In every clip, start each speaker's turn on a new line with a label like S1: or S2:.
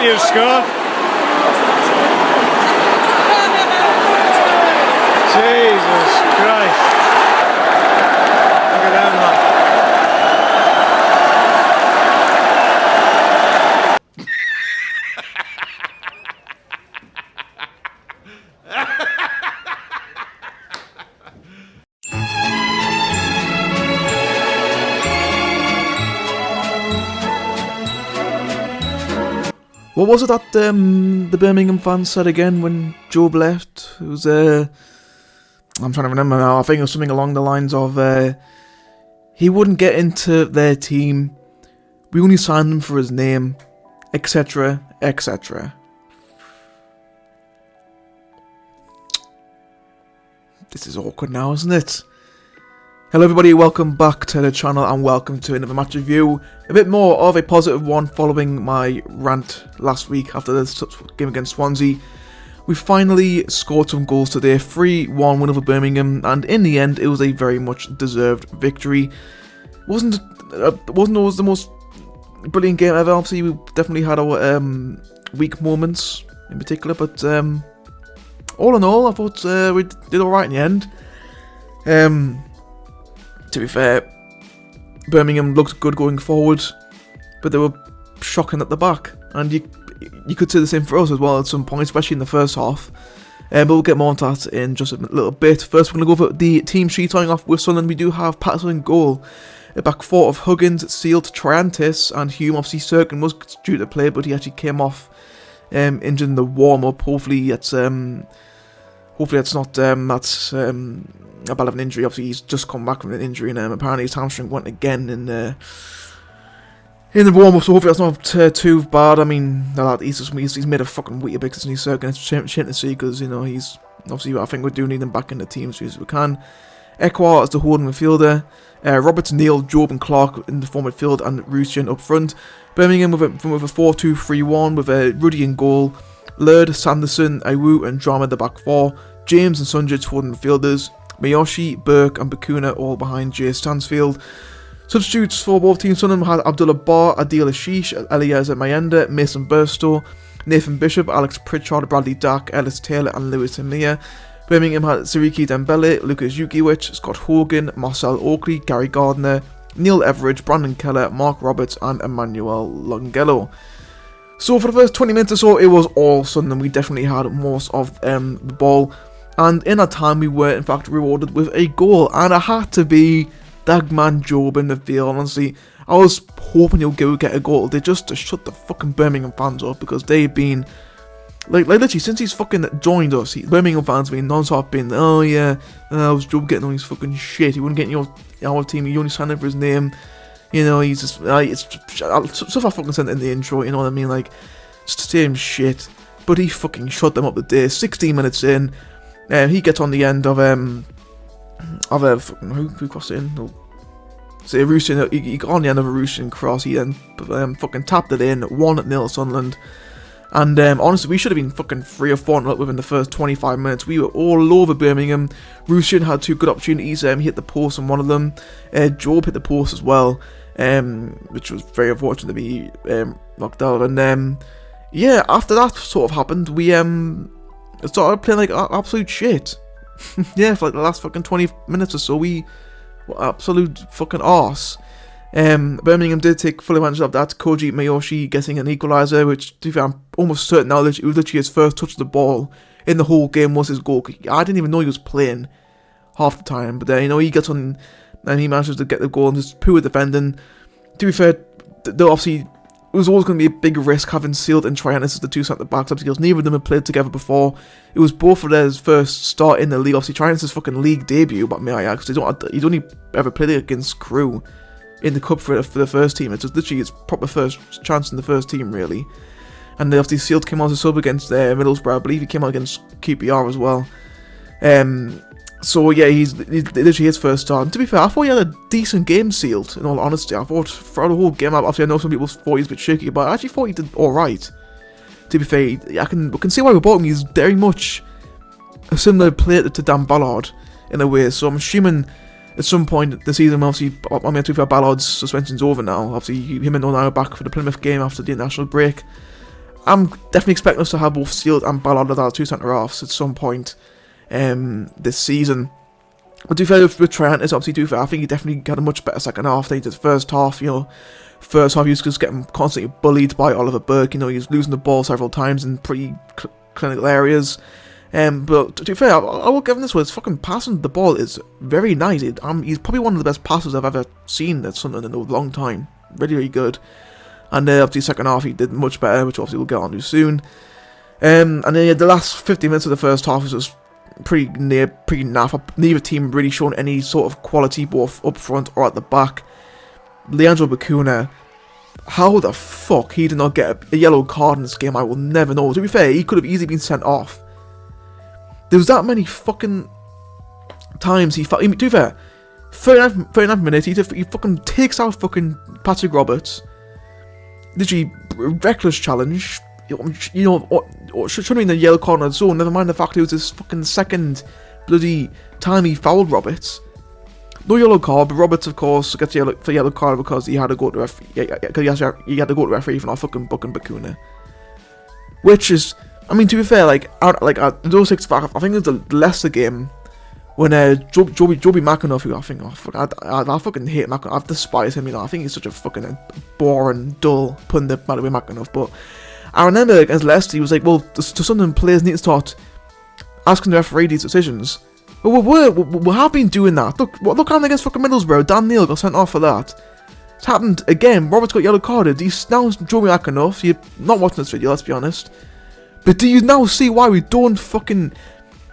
S1: you've scored. Jesus Christ. Look at them, man.
S2: What was it that the Birmingham fans said again when Job left? It was, I'm trying to remember now, I think it was something along the lines of, he wouldn't get into their team, we only signed him for his name, etc, etc. This is awkward now, isn't it? Hello everybody, welcome back to the channel and welcome to another match review. A bit more of a positive one following my rant last week after the game against Swansea. We finally scored some goals today, 3-1 win over Birmingham, and in the end it was a very much deserved victory. Wasn't always the most brilliant game ever, obviously we definitely had our weak moments in particular, but all in all I thought we did alright in the end. To be fair, Birmingham looked good going forward, but they were shocking at the back, and you could say the same for us as well at some point, especially in the first half. But we'll get more on that in just a little bit. First, we're going to go over the team sheet. Starting off with Sunderland, we do have Patterson in goal. A back four of Huggins, Sealed, Triantis, and Hume. Obviously, Serkin was due to play, but he actually came off injured in the warm-up. Hopefully, it's not a bad of an injury. Obviously, he's just come back from an injury, and apparently his hamstring went again in the warm-up. So hopefully that's not too bad. I mean, he's made a fucking Weetabix since he's Serkin. It's a shame to see because he's obviously I think we do need him back in the team as soon as we can. Ekwar as the holding midfielder. Roberts, Neil, Job, and Clark in the forward midfield, and Rusian up front. Birmingham with a 4-2-3-1 with Ruddy in goal. Laird, Sanderson, Iwu, and Drama at the back four. James and Sunjic holding midfielders. Miyoshi, Burke, and Bakuna all behind Jay Stansfield. Substitutes for both teams. Sunderland had Abdullah Bar, Adil Ashish, Eliezer Mayenda, Mason Burstow, Nathan Bishop, Alex Pritchard, Bradley Dack, Ellis Taylor, and Lewis Amia. Birmingham had Siriki Dembele, Lucas Jukiewicz, Scott Hogan, Marcel Oakley, Gary Gardner, Neil Everidge, Brandon Keller, Mark Roberts, and Emmanuel Longello. So for the first 20 minutes or so, it was all Sunderland. We definitely had most of the ball. And in that time, we were in fact rewarded with a goal. And it had to be Dagman Job in the field. Honestly, I was hoping he'll go get a goal. They just to shut the fucking Birmingham fans up, because they've been like literally since he's fucking joined us. Birmingham fans been non-stop been, oh yeah, was Job getting all his fucking shit? He wouldn't get in our team. He only signed up for his name. He's just it's stuff I fucking said in the intro. You know what I mean? Like, it's the same shit. But he fucking shut them up the day. 16 minutes in. He gets on the end of who crossed it in? So Rusian, he got on the end of a Rusian cross. He then fucking tapped it in. 1-0 Sunderland. And honestly, we should have been fucking 3 or 4 up within the first 25 minutes. We were all over Birmingham. Rusian had 2 good opportunities. He hit the post on one of them. Job hit the post as well, which was very unfortunate to be knocked out. And yeah, after that sort of happened, we started playing like absolute shit. Yeah, for like the last fucking 20 minutes or so, we were absolute fucking arse. Birmingham did take full advantage of that. Koji Miyoshi getting an equaliser, which to be fair, I'm almost certain now that it was literally his first touch of the ball in the whole game was his goal. I didn't even know he was playing half the time, but then he gets on and he manages to get the goal and just poor defending. To be fair, obviously it was always going to be a big risk having Sealed and Triantis as the 2 centre backs, because neither of them had played together before. It was both of their first start in the league. Obviously Triantis' fucking league debut, but may I ask, he's only ever played against Crewe in the cup for the first team. It's just literally his proper first chance in the first team, really. And obviously Sealed came on as a sub against Middlesbrough. I believe he came on against QPR as well. So yeah, he's literally his first start. And to be fair, I thought he had a decent game, Sealed, in all honesty. I thought throughout the whole game, obviously I know some people thought he was a bit shaky, but I actually thought he did alright. To be fair, I can see why we bought him. He's very much a similar player to Dan Ballard in a way, so I'm assuming at some point this season, obviously, I mean, to be fair, Ballard's suspension's over now. Obviously, him and Onana are back for the Plymouth game after the international break. I'm definitely expecting us to have both Steele and Ballard as our 2 centre-halves at some point this season. But to be fair with Trent, it's obviously too fair. I think he definitely had a much better second half than he did first half. First half he was just getting constantly bullied by Oliver Burke. He was losing the ball several times in pretty clinical areas. But to be fair, I will give him this one. His fucking passing the ball is very nice. He's probably one of the best passers I've ever seen at Sunderland in a long time. Really, really good. And obviously second half he did much better, which obviously we'll get on to soon. And then the last 50 minutes of the first half was just pretty naff. Neither team really shown any sort of quality both up front or at the back. Leandro Bacuna, how the fuck he did not get a yellow card in this game, I will never know. To be fair, he could have easily been sent off. There was that many fucking times to be fair, 39th minute, he fucking takes out fucking Patrick Roberts. Literally, reckless challenge. Should have been a yellow card on its own, never mind the fact it was his fucking second bloody time he fouled Roberts. No yellow card, but Roberts, of course, gets a yellow card because he had to go to referee for not fucking booking Bacuna. Which is, I mean, to be fair, those 6 back, I think it was the Leicester game when Joby McAnuff, who I fucking hate McAnuff, I despise him, I think he's such a fucking boring, dull pundit, by the way, McAnuff, but I remember against Leicester, he was like, well, the Sunderland players need to start asking the referee these decisions. Well, we have been doing that. Look what happened against fucking Middlesbrough. Dan Neil got sent off for that. It's happened again. Roberts got yellow carded. He's now Joby McAnuff. You're not watching this video, let's be honest. But do you now see why we don't fucking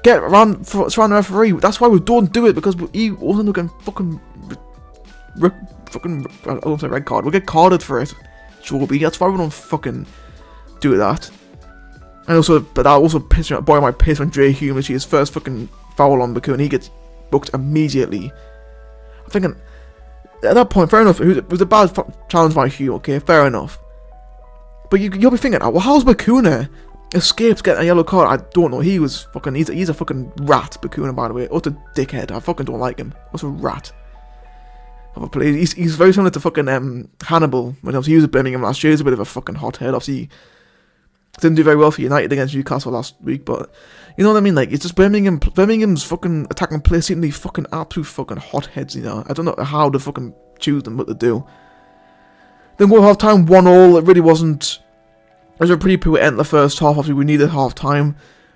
S2: get around the referee? That's why we don't do it, because he wasn't looking fucking I don't say red card. We'll get carded for it, Joby. That's why we don't fucking do that. And also, but that also pissed me, boy, my piss when Dre Hume, his first fucking foul on Bacuna, and he gets booked immediately. I'm thinking, at that point, fair enough, it was a bad challenge by Hume, okay, fair enough. But you'll be thinking, well, how's Bacuna escaped getting a yellow card? I don't know. He's a fucking rat, Bacuna, by the way. Utter dickhead. I fucking don't like him. What's a rat? He's very similar to fucking Hannibal when he was at Birmingham last year. He's a bit of a fucking hothead. Obviously, didn't do very well for United against Newcastle last week, but you know what I mean? Like, it's just Birmingham's fucking attacking players seem to be fucking absolute fucking hotheads, I don't know how to fucking choose them, what to do. Then go half time, 1-1. It really wasn't. It was a pretty poor end of the first half. Obviously, we needed half time,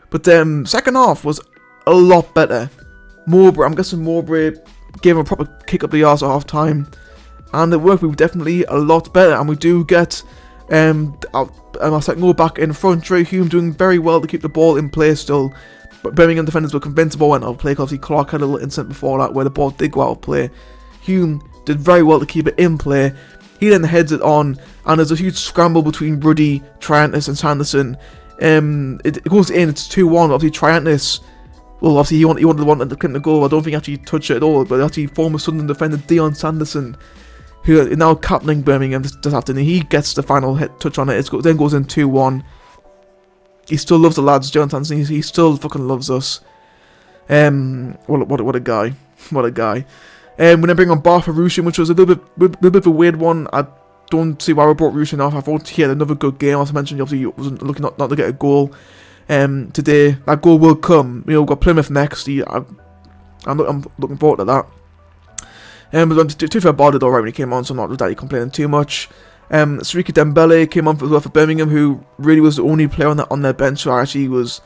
S2: but second half was a lot better. I'm guessing Mowbray gave him a proper kick up the arse at half time, and it worked. We were definitely a lot better, and we do get our second goal back in front. Dre Hume doing very well to keep the ball in play still, but Birmingham defenders were convinced the ball went out of play. Obviously, Clark had a little incident before that where the ball did go out of play. Hume did very well to keep it in play. He then heads it on, and there's a huge scramble between Ruddy, Triantis, and Sanderson. It goes in, it's 2-1. Obviously, Triantis, well, obviously he wanted the one that couldn't go. I don't think he actually touched it at all, but actually former Sunderland defender Dion Sanderson, who is now captaining Birmingham this afternoon, he gets the final touch on it. Then goes in 2-1. He still loves the lads, Dion Sanderson. He still fucking loves us. What a guy. What a guy. We then bring on Bartha Rushin, which was a little bit of a weird one. I don't see why we brought Rushin off. I thought he had another good game. As I mentioned, obviously he wasn't looking not to get a goal today. That goal will come. We've got Plymouth next. I'm looking forward to that. But to fair, Bard did alright when he came on, so I'm not really complaining too much. Siriki Dembele came on for Birmingham, who really was the only player on their bench who I actually was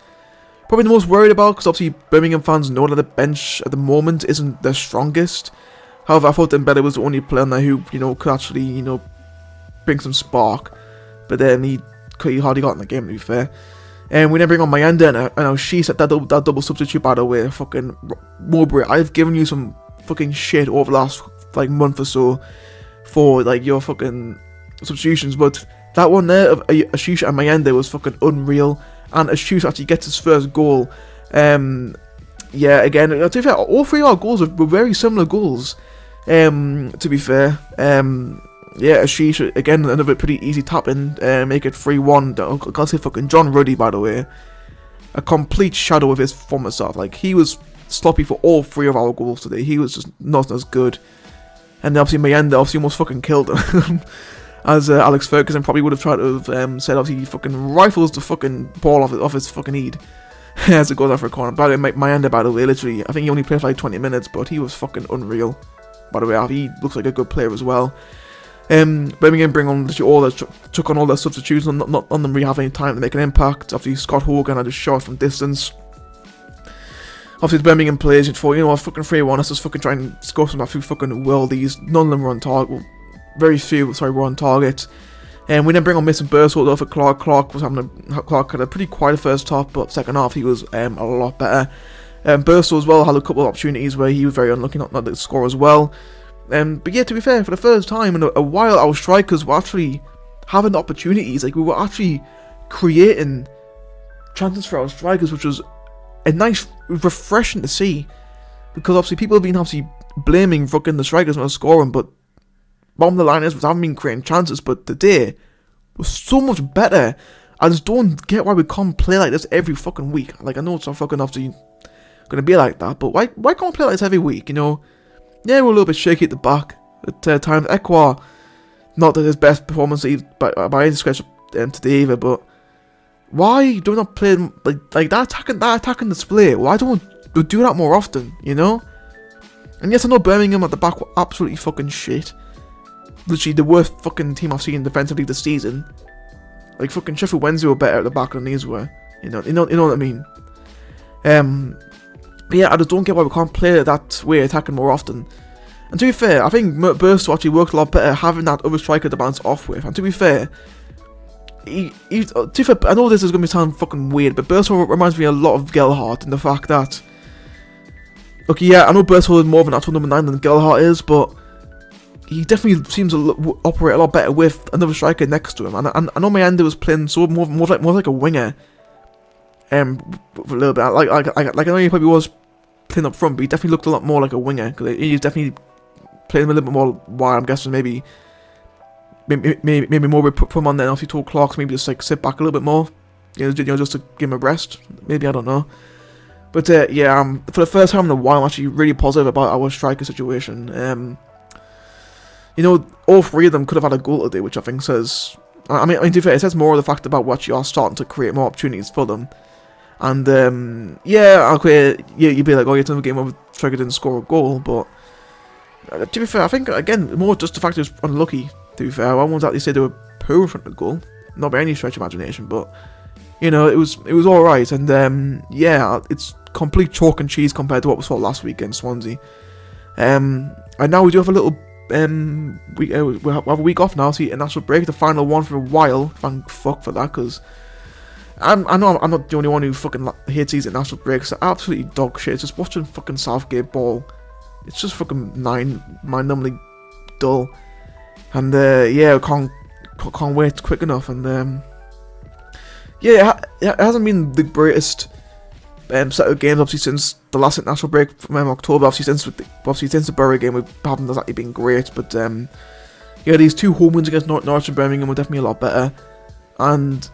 S2: probably the most worried about, because obviously Birmingham fans know that the bench at the moment isn't their strongest. However, I thought Dembele was the only player on there who, could actually, bring some spark. But then he hardly got in the game, to be fair. And we then bring on Mayenda and O'Shea at that double substitute, by the way. Fucking Mowbray, I've given you some fucking shit over the last month or so for your fucking substitutions, but that one there of Ashish and Mayende was fucking unreal, and Ashish actually gets his first goal. Yeah, again, to be fair, all three of our goals were very similar goals, to be fair. Yeah, Ashish, again, another pretty easy tap in, make it 3-1. I can't say fucking John Ruddy, by the way, a complete shadow of his former self. He was sloppy for all three of our goals today. He was just not as good. And obviously Mayenda almost fucking killed him. as Alex Ferguson probably would have tried to have said. Obviously, he fucking rifles the fucking ball off his fucking head as it goes out for a corner. By the way, my ender, by the way, literally, I think he only played for like 20 minutes, but he was fucking unreal. By the way, he looks like a good player as well. Birmingham bring on took on all their substitutes, not them really having any time to make an impact. Obviously, Scott Hogan had a shot from distance. Obviously, the Birmingham players thought, you know what, fucking 3-1, let's just fucking try and score some absolute fucking worldies. None of them were on target. Well, very few, were on target. And we then bring on Mason Burstall for Clark. Clark had a pretty quiet first half, but second half he was a lot better. Burstall as well had a couple of opportunities where he was very unlucky not to score as well. But yeah, to be fair, for the first time in a while, our strikers were actually having opportunities. Like, we were actually creating chances for our strikers, which was a nice, refreshing to see. Because obviously people have been blaming fucking the strikers not scoring, but bottom of the line is, we haven't been creating chances. But today was so much better. I just don't get why we can't play like this every fucking week. Like, I know it's not fucking obviously gonna be like that, but why can't we play like this every week, you know? Yeah, we're a little bit shaky at the back at times. Ekwa, not his best performance by any stretch today either, but why do we not play like that attacking display? Why don't we do that more often, you know? And yes, I know Birmingham at the back were absolutely fucking shit. Literally the worst fucking team I've seen defensively this season. Like, fucking Sheffield Wednesday were better at the back than these were. You know what I mean? But yeah, I just don't get why we can't play that way, attacking more often. And to be fair, I think Burstall actually worked a lot better having that other striker to bounce off with. And to be fair, I know this is going to sound fucking weird, but Burstall reminds me a lot of Gelhardt in the fact that, look, yeah, I know Burstall is more of an actual number 9 than Gelhardt is, but he definitely seems to operate a lot better with another striker next to him. And I know Mayanda was playing more like a winger. For a little bit, like I know he probably was playing up front, but he definitely looked a lot more like a winger, because he's definitely playing a little bit more wide. I'm guessing maybe more we put him on there. If he told Clark maybe just like sit back a little bit more, you know, just to give him a rest. Maybe, I don't know. But yeah, for the first time in a while, I'm actually really positive about our striker situation. You know, all three of them could have had a goal today, which I think says, I mean, to be fair, it says more of the fact about what you are starting to create more opportunities for them. And yeah, okay, yeah, you'd be like, oh, it's another game where Striker didn't score a goal, but to be fair, I think again more just the fact it was unlucky. To be fair, I won't exactly say they were poor from the goal, not by any stretch of imagination, but you know, it was all right. And yeah, it's complete chalk and cheese compared to what we saw last week against Swansea. And now we do have a little we have a week off now, so international break, the final one for a while. Thank fuck for that, because I know I'm not the only one who fucking hates these international breaks. They're absolutely dog shit. It's just watching fucking Southgate ball. It's just fucking mind-numbingly dull. And yeah, can't wait quick enough. And yeah, it hasn't been the greatest set of games obviously since the last international break from October. Obviously since the Borough game, we haven't exactly been great. But yeah, these two home wins against Norwich and Birmingham were definitely a lot better. And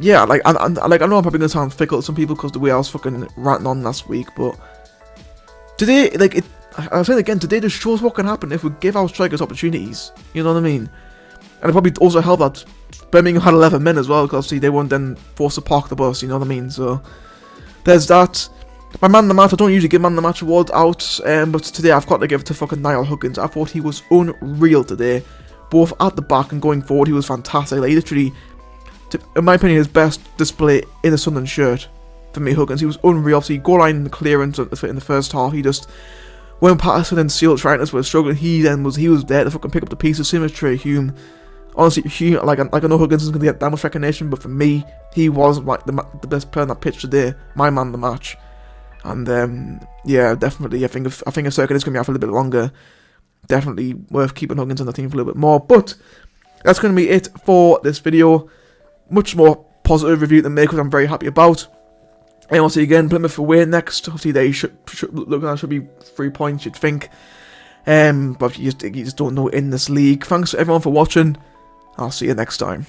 S2: yeah, like I know I'm probably gonna sound fickle to some people because the way I was fucking ranting on last week, but today, like I'll say it again, today just shows what can happen if we give our strikers opportunities. You know what I mean? And it probably also helped that Birmingham had 11 men as well, because obviously they weren't then forced to park the bus. You know what I mean? So there's that. My man of the match, I don't usually give man of the match awards out, but today I've got to give it to fucking Niall Huggins. I thought he was unreal today, both at the back and going forward. He was fantastic. Like, literally, in my opinion, his best display in a Sunderland shirt for me, Huggins. He was unreal. Obviously, goal line clearance in the first half. He just, when Patterson and Seal Tritonus were struggling, he was there to fucking pick up the pieces. Same as Trey Hume. Honestly, Hume, like I know Huggins isn't going to get that much recognition, but for me, he was like the best player on that pitch today. My man of the match. And yeah, definitely, I think a circuit is going to be out for a little bit longer. Definitely worth keeping Huggins on the team for a little bit more. But that's going to be it for this video. Much more positive review than me, because I'm very happy about. And I'll see you again, Plymouth away next. Obviously, they should be 3 points, you'd think. But you just don't know in this league. Thanks to everyone for watching. I'll see you next time.